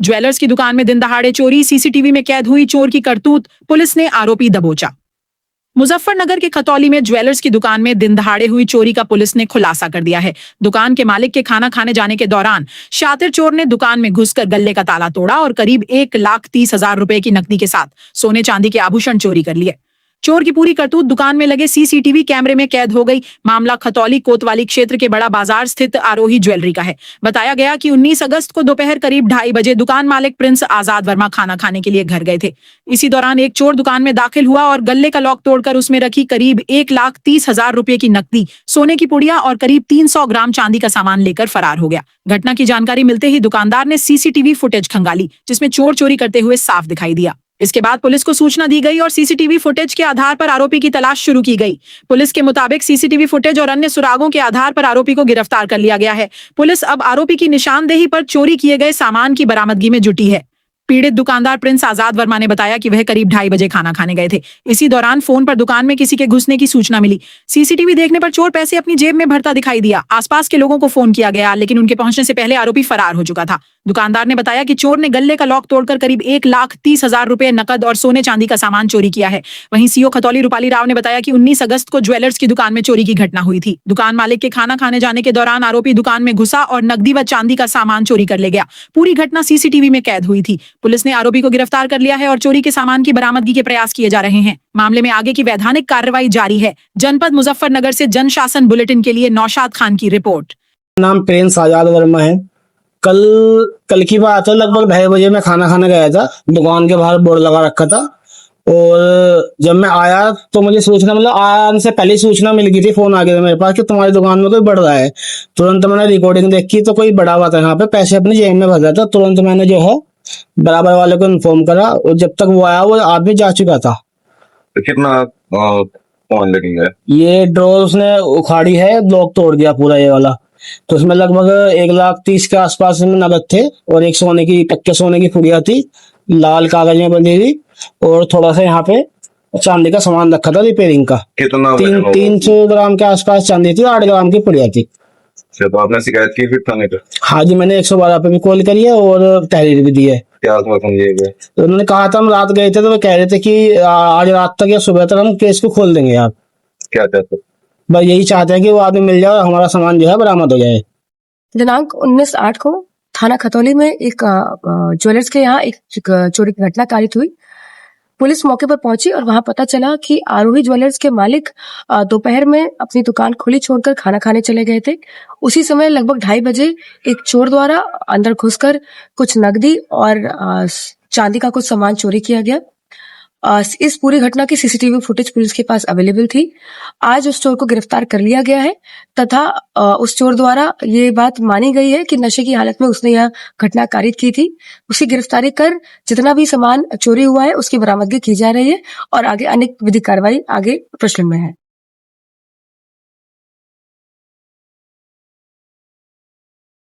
Jewellers की दुकान में दिन दहाड़े चोरी, सीसीटीवी में कैद हुई चोर की करतूत, पुलिस ने आरोपी दबोचा। मुजफ्फरनगर के खतौली में ज्वेलर्स की दुकान में दिन दहाड़े हुई चोरी का पुलिस ने खुलासा कर दिया है। दुकान के मालिक के खाना खाने जाने के दौरान शातिर चोर ने दुकान में घुसकर गल्ले का ताला तोड़ा और करीब 1,30,000 रुपए की नकदी के साथ सोने चांदी के आभूषण चोरी कर लिए। चोर की पूरी करतूत दुकान में लगे सीसीटीवी कैमरे में कैद हो गई। मामला खतौली कोतवाली क्षेत्र के बड़ा बाजार स्थित आरोही ज्वेलरी का है। बताया गया कि 19 अगस्त को दोपहर करीब 2:30 बजे दुकान मालिक प्रिंस आजाद वर्मा खाना खाने के लिए घर गए थे। इसी दौरान एक चोर दुकान में दाखिल हुआ और गल्ले का लॉक तोड़कर उसमें रखी करीब 1,30,000 रुपए की नकदी, सोने की पुड़िया और करीब 300 ग्राम चांदी का सामान लेकर फरार हो गया। घटना की जानकारी मिलते ही दुकानदार ने सीसीटीवी फुटेज खंगाली, जिसमें चोर चोरी करते हुए साफ दिखाई दिया। इसके बाद पुलिस को सूचना दी गई और सीसीटीवी फुटेज के आधार पर आरोपी की तलाश शुरू की गई। पुलिस के मुताबिक सीसीटीवी फुटेज और अन्य सुरागों के आधार पर आरोपी को गिरफ्तार कर लिया गया है। पुलिस अब आरोपी की निशानदेही पर चोरी किए गए सामान की बरामदगी में जुटी है। पीड़ित दुकानदार प्रिंस आजाद वर्मा ने बताया कि वह करीब 2:30 बजे खाना खाने गए थे। इसी दौरान फोन पर दुकान में किसी के घुसने की सूचना मिली। सीसीटीवी देखने पर चोर पैसे अपनी जेब में भरता दिखाई दिया। आसपास के लोगों को फोन किया गया, लेकिन उनके पहुंचने से पहले आरोपी फरार हो चुका था। दुकानदार ने बताया कि चोर ने गल्ले का लॉक तोड़कर करीब 1,30,000 रुपए नकद और सोने चांदी का सामान चोरी किया है। वहीं सीओ खतौली रूपाली राव ने बताया कि 19 अगस्त को ज्वेलर्स की दुकान में चोरी की घटना हुई थी। दुकान मालिक के खाना खाने जाने के दौरान आरोपी दुकान में घुसा और नकदी व चांदी का सामान चोरी कर ले गया। पूरी घटना सीसीटीवी में कैद हुई थी। पुलिस ने आरोपी को गिरफ्तार कर लिया है और चोरी के सामान की बरामदगी के प्रयास किए जा रहे हैं। मामले में आगे की वैधानिक कार्रवाई जारी है। जनपद मुजफ्फरनगर से जनशासन बुलेटिन के लिए नौशाद खान की रिपोर्ट। नाम प्रिंस आजाद वर्मा है। कल की बात है, लगभग 2:30 बजे मैं खाना खाने गया था। दुकान के बाहर बोर्ड लगा रखा था और जब मैं आया तो मुझे सूचना, मतलब आने से पहले सूचना मिल गई थी, फोन आ गया था मेरे पास कि तुम्हारी दुकान में कोई बढ़ रहा है। तुरंत मैंने रिकॉर्डिंग देखी तो कोई बड़ा हुआ था यहाँ पे, पैसे अपनी जेब में भर रहा था। तुरंत मैंने जो है बराबर वाले को इन्फॉर्म करा और जब तक वो आया वो आदमी जा चुका था। तो कितना पॉइंट लगेगा? ये ड्रॉर उसने उखाड़ी है, लॉक तोड़ दिया पूरा ये वाला। तो उसमें लगभग 1,30,000 के आसपास में नगद थे और एक सोने की पक्के सोने की पुड़िया थी, लाल कागज में बंधी थी और थोड़ा सा यहाँ पे चांदी का सामान रखा था रिपेयरिंग का। कितना? 300 ग्राम के आसपास चांदी थी, 8 ग्राम की पुड़िया थी। तो आपने शिकायत की फिर थाने पे? हाँ जी, मैंने 112 पे भी कॉल करी है और तहरीर भी दी है। क्या समझिएगा? तो उन्होंने कहा था, हम रात गए थे तो वो कह रहे थे कि आज रात तक या सुबह तक हम केस को खोल देंगे। आप क्या चाहते? बस यही चाहते हैं कि वो आदमी मिल जाए और हमारा सामान जो है बरामद हो जाए। दिनांक 19/8 को थाना खतौली में एक ज्वेलर्स के यहाँ एक चोरी की घटना कारित हुई। पुलिस मौके पर पहुंची और वहां पता चला कि आरोही ज्वेलर्स के मालिक दोपहर में अपनी दुकान खुली छोड़कर खाना खाने चले गए थे। उसी समय लगभग 2:30 बजे एक चोर द्वारा अंदर घुसकर कुछ नकदी और चांदी का कुछ सामान चोरी किया गया। इस पूरी घटना की सीसीटीवी फुटेज पुलिस के पास अवेलेबल थी। आज उस चोर को गिरफ्तार कर लिया गया है तथा उस चोर द्वारा ये बात मानी गई है कि नशे की हालत में उसने यह घटना कारित की थी। उसकी गिरफ्तारी कर जितना भी सामान चोरी हुआ है उसकी बरामदगी की जा रही है और आगे अनेक विधिक कार्रवाई आगे प्रचलन में है।